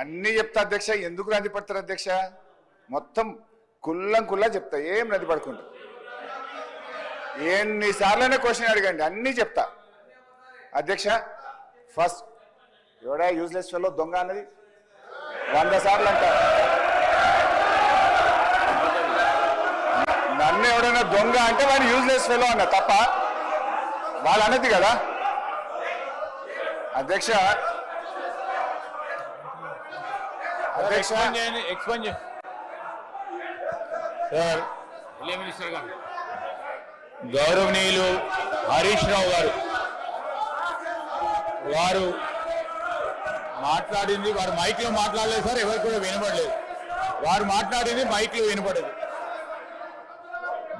అన్నీ చెప్తా అధ్యక్ష. ఎందుకు రంది పడతారు అధ్యక్ష? మొత్తం కుల్లం కుల్లా చెప్తా, ఏం రంది పడుకుంటా. ఎన్నిసార్లనే క్వశ్చన్ అడగండి, అన్నీ చెప్తా అధ్యక్ష. ఫస్ట్ ఎవడా యూజ్లెస్ ఫెలో దొంగ అన్నది 100 సార్లు అంటారు. నన్ను ఎవడైనా దొంగ అంటే వాడు యూజ్లెస్ ఫెలో అన్న తప్ప వాళ్ళు అన్నది కదా అధ్యక్ష. అధ్యక్ష సార్, మినిస్టర్ గారు గౌరవనీయులు హరీష్ రావు గారు వారు మాట్లాడింది, వారు మైక్ లో మాట్లాడలేదు సార్, ఎవరికి కూడా వినపడలేదు. వారు మాట్లాడింది మైక్ లో వినపడదు.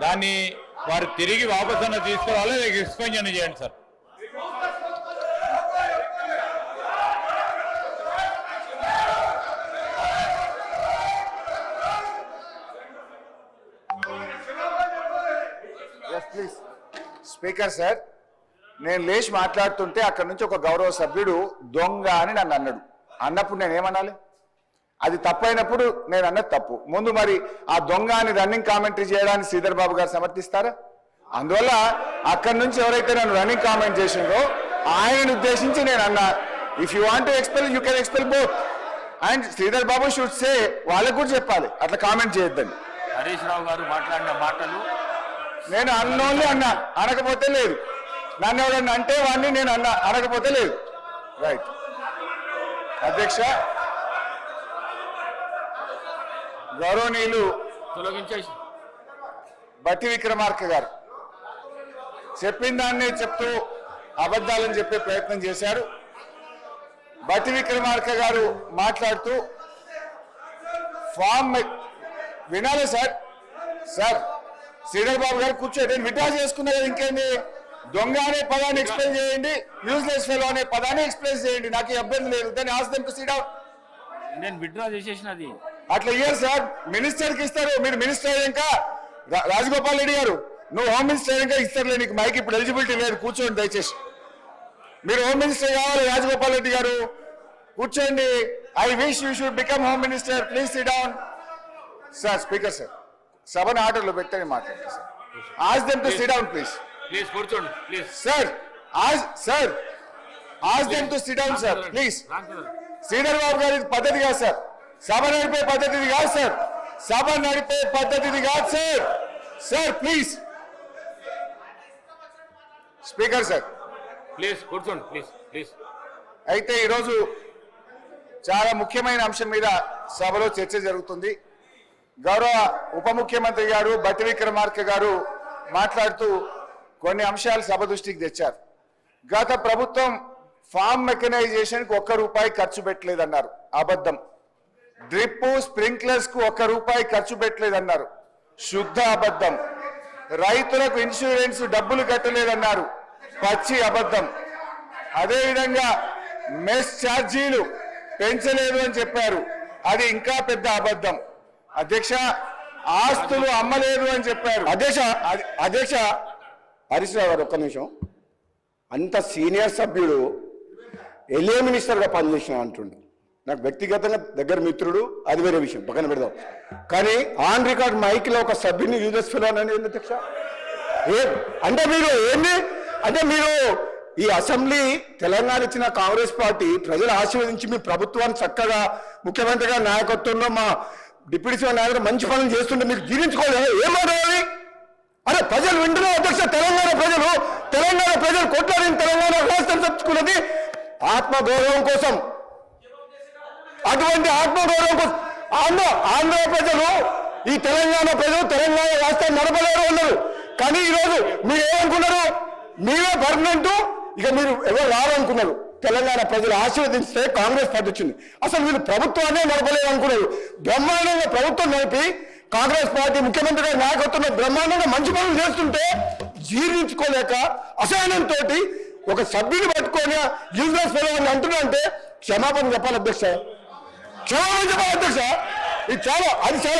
దాన్ని వారు తిరిగి వాపసు అన్న తీసుకోవాలి, ఎక్స్పెన్షన్ చేయండి సార్. ప్లీజ్ స్పీకర్ సార్, నేను లేచి మాట్లాడుతుంటే అక్కడ నుంచి ఒక గౌరవ సభ్యుడు దొంగ అని నన్ను అన్నాడు. అన్నప్పుడు నేనేమనాలి? అది తప్పైనప్పుడు నేను అన్నది తప్పు. ముందు మరి ఆ దొంగ అని రన్నింగ్ కామెంటరీ చేయడానికి శ్రీధర్ బాబు గారు సమర్థిస్తారా? అందువల్ల అక్కడి నుంచి ఎవరైతే నన్ను రన్నింగ్ కామెంట్ చేసిందో ఆయనను ఉద్దేశించి నేను అన్నా, if you want to expel you can expel both. And Sridhar Babu should say, వాళ్ళకు కూడా చెప్పాలి అట్లా కామెంట్ చేయొద్దని. హరీష్ రావు గారు మాట్లాడిన మాటలు నేను అన్నోళ్ళే అన్నా, అనకపోతే లేదు. నన్ను ఎవడన్నా అంటే వాడిని నేను అన్నా, అనకపోతే లేదు. రైట్ అధ్యక్ష. గౌరవనీయులు తొలగించేసి బట్టి విక్రమార్క గారు చెప్పిన దాన్ని చెప్తూ అబద్ధాలని చెప్పే ప్రయత్నం చేశారు. బట్టి విక్రమార్క గారు మాట్లాడుతూ ఫామ్ వినాలి సార్. సార్ శ్రీధర్ బాబు గారు కూర్చోండి, నేను విడ్రా చేసుకున్నా కదా, ఇంకేంది? దొంగ అనే పదాన్ని ఎక్స్ప్లెయిన్ చేయండి, యూజ్లెస్ ఫెలో అనే పదాన్ని ఎక్స్ప్లెయిన్ చేయండి, నాకు అభ్యంతరం లేదు. దాన్ని ఆస్తంకు సీట్ అవుట్. నేను విడ్రా చేసేసినది అట్లా ఇయ్యారు సార్, మినిస్టర్కి ఇస్తారు. మీరు మినిస్టర్ అయ్యాక రాజగోపాల్ రెడ్డి గారు, నువ్వు హోమ్ మినిస్టర్ అయ్యాక ఇస్తారులే నీకు మైక్, ఇప్పుడు ఎలిజిబిలిటీ లేదు, కూర్చోండి దయచేసి. మీరు హోమ్ మినిస్టర్ కావాలి రాజగోపాల్ రెడ్డి గారు, కూర్చోండి. I wish you should become home minister, please sit down. Sir speaker sir, సభను ఆర్డర్లో పెట్టని మాట్లాడండి sir. Ask them to sit down please. Please కూర్చోండి please. Sir ask them to sit down sir please. Sridhar Babu గారి పద్ధతి కాదు సార్, సభ నడిపే పద్ధతిది కాదు సార్, సభ నడిపే పద్ధతిది కాదు sir. Sir please speaker sir please కూర్చోండి ప్లీజ్ ప్లీజ్. అయితే ఈరోజు చాలా ముఖ్యమైన అంశం మీద సభలో చర్చ జరుగుతుంది. గౌరవ ఉప ముఖ్యమంత్రి గారు బట్టి విక్రమార్క గారు మాట్లాడుతూ కొన్ని అంశాలు సభ దృష్టికి తెచ్చారు. గత ప్రభుత్వం ఫార్మ్ మెకనైజేషన్కి ₹1 ఖర్చు పెట్టలేదన్నారు, అబద్ధం. డ్రిప్ స్ప్రింక్లర్స్ కు ₹1 ఖర్చు పెట్టలేదన్నారు, శుద్ధ అబద్ధం. రైతులకు ఇన్సూరెన్స్ డబ్బులు కట్టలేదన్నారు, పచ్చి అబద్ధం. అదేవిధంగా మెస్ ఛార్జీలు పెంచలేదు అని చెప్పారు, అది ఇంకా పెద్ద అబద్ధం. అధ్యక్ష, ఆస్తులు అమ్మలేదు అని చెప్పారు. అధ్యక్ష హరీష్ రావు గారు ఒక్క నిమిషం. అంత సీనియర్ సభ్యుడు ఎల్ఏ మినిస్టర్గా పనిచేసిన అంటుండు. నాకు వ్యక్తిగతంగా దగ్గర మిత్రుడు, అది వేరే విషయం, పక్కన పెడదాం. కానీ ఆన్ రికార్డ్ మైక్లో ఒక సభ్యుని యూజెస్ ఫెలో అనేది ఏంది అధ్యక్ష? అంటే మీరు ఏంది అంటే మీరు ఈ అసెంబ్లీ తెలంగాణ ఇచ్చిన కాంగ్రెస్ పార్టీ ప్రజలు ఆశీర్వదించి మీ ప్రభుత్వాన్ని చక్కగా ముఖ్యమంత్రి గారి నాయకత్వంలో మా డిప్యూటీ సీఎం నాయకుడు మంచి పనులు చేస్తుంటే మీకు జీర్ణించుకోలేదు. ఏం మాట్లాడాలి? అరే ప్రజలు వింటున్నారు అధ్యక్ష, తెలంగాణ ప్రజలు కొట్లాడిన తెలంగాణ రాష్ట్రం తెచ్చుకున్నది ఆత్మగౌరవం కోసం. అటువంటి ఆత్మగౌరవం కోసం ఆంధ్ర ప్రజలు, ఈ తెలంగాణ ప్రజలు తెలంగాణ రాష్ట్రాన్ని నడపలేరు ఉన్నారు. కానీ ఈరోజు మీరు ఏమనుకున్నారు? మీరే పర్మనెంట్, ఇక మీరు ఎవరు రావాలనుకున్నారు. తెలంగాణ ప్రజలు ఆశీర్వదిస్తే కాంగ్రెస్ పార్టీ వచ్చింది. అసలు వీళ్ళు ప్రభుత్వాన్ని నడపలేదు అనుకున్నారు. బ్రహ్మాండంగా ప్రభుత్వం నడిపి కాంగ్రెస్ పార్టీ ముఖ్యమంత్రి గారి నాయకత్వంలో బ్రహ్మాండంగా మంచి పనులు చేస్తుంటే జీర్ణించుకోలేక అసహనంతో ఒక సభ్యుని పట్టుకొని యూజ్లెస్ ఫెలో అని అంటున్నారంటే క్షమాపణ చెప్పాలి అధ్యక్ష, క్షమాపణ చెప్పాలి అధ్యక్ష. ఇది చాలా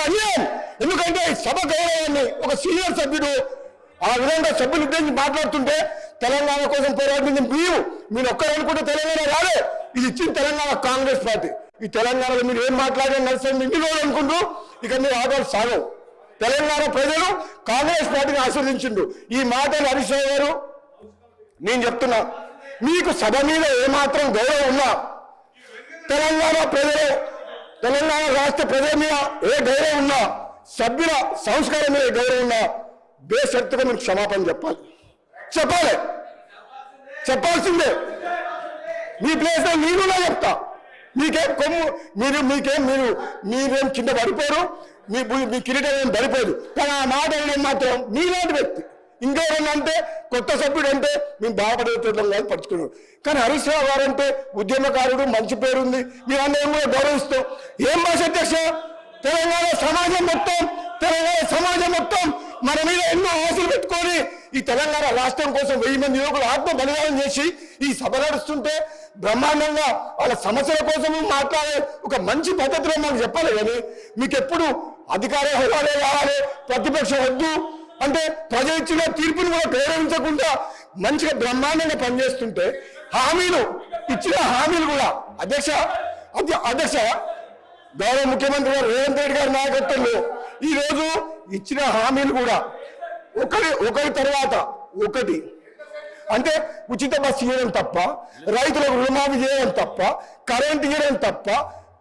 అన్యాయం. ఎందుకంటే సభ గౌరవాన్ని ఒక సీనియర్ సభ్యుడు ఆ విధంగా సభ్యులు ఉద్దేశించి మాట్లాడుతుంటే తెలంగాణ కోసం పోరాడింది మీరు ఒక్కరు అనుకుంటే తెలంగాణ రాలే. ఇది ఇచ్చిన తెలంగాణ కాంగ్రెస్ పార్టీ. ఈ తెలంగాణలో మీరు ఏం మాట్లాడే నడుస్తుంది ఇన్ని రోజులు అనుకుంటూ ఇక మీరు ఆటలు సాగవు. తెలంగాణ ప్రజలు కాంగ్రెస్ పార్టీని ఆస్వాదించిండు. ఈ మాటలు హరీష్ రావు గారు నేను చెప్తున్నా, మీకు సభ మీద ఏమాత్రం గౌరవం ఉన్నా, తెలంగాణ ప్రజలు తెలంగాణ రాష్ట్ర ప్రజల మీద ఏ గౌరవం ఉన్నా, సభ్యుల సంస్కారం మీద గౌరవం ఉన్నా, బేషరతుగా మీరు క్షమాపణ చెప్పాల్సిందే. మీ ప్లేస్ నేను చెప్తా. మీకేం కొమ్ము మీరేం కింద పడిపోరు, మీ కిరీటం ఏం పడిపోదు. కానీ ఆ మాట అనేది మాత్రం మీలాంటి వ్యక్తి. ఇంకెవరన్నా అంటే కొత్త సభ్యుడు అంటే మేము బాధపడేటోళ్ళం కాదు, పట్టుకున్నాడు. కానీ హరీష్ రావు గారు అంటే ఉద్యమకారుడు, మంచి పేరుంది, మీరందరం కూడా గౌరవిస్తాం. ఏం భాష అధ్యక్ష, తెలంగాణ సమాజం మొత్తం మన మీద ఎన్నో ఆశలు పెట్టుకొని ఈ తెలంగాణ రాష్ట్రం కోసం 1000 మంది యువకులు ఆత్మ బలిదానం చేసి ఈ సభ నడుస్తుంటే బ్రహ్మాండంగా వాళ్ళ సమస్యల కోసం మాట్లాడే ఒక మంచి పద్ధతిలో మాకు చెప్పాలి. కానీ మీకు ఎప్పుడు అధికార హోదాలే కావాలి, ప్రతిపక్షం వద్దు అంటే ప్రజలు ఇచ్చిన తీర్పును కూడా గౌరవించకుండా మంచిగా బ్రహ్మాండంగా పనిచేస్తుంటే ఇచ్చిన హామీలు కూడా అధ్యక్ష గౌరవ ముఖ్యమంత్రి గారు రేవంత్ రెడ్డి గారి నాయకత్వంలో ఈ రోజు ఇచ్చిన హామీలు కూడా ఒకరి తర్వాత ఒకటి అంటే ఉచిత బస్సు ఇవ్వడం తప్ప, రైతులకు రుణమాఫీ చేయడం తప్ప, కరెంట్ ఇవ్వడం తప్ప,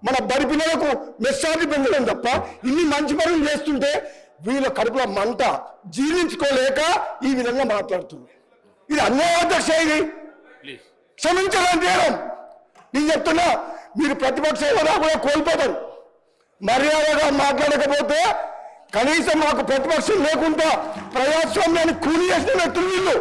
మన బడి పిల్లలకు మెస్సార్లు పెంచడం తప్ప ఇన్ని మంచి పనులు చేస్తుంటే వీళ్ళ కడుపులో మంట జీర్ణించుకోలేక ఈ విధంగా మాట్లాడుతున్నారు. ఇది అన్యాయం అధ్యక్ష. ఇది క్షమించడం చేయడం. నేను చెప్తున్నా, మీరు ప్రతిపక్ష హోదా కూడా కోల్పోతారు. మర్యాదగా మాట్లాడకపోతే కనీసం మాకు ప్రతిపక్షం లేకుండా ప్రజాస్వామ్యాన్ని కూలి చేసిన వ్యక్తులు వీళ్ళు.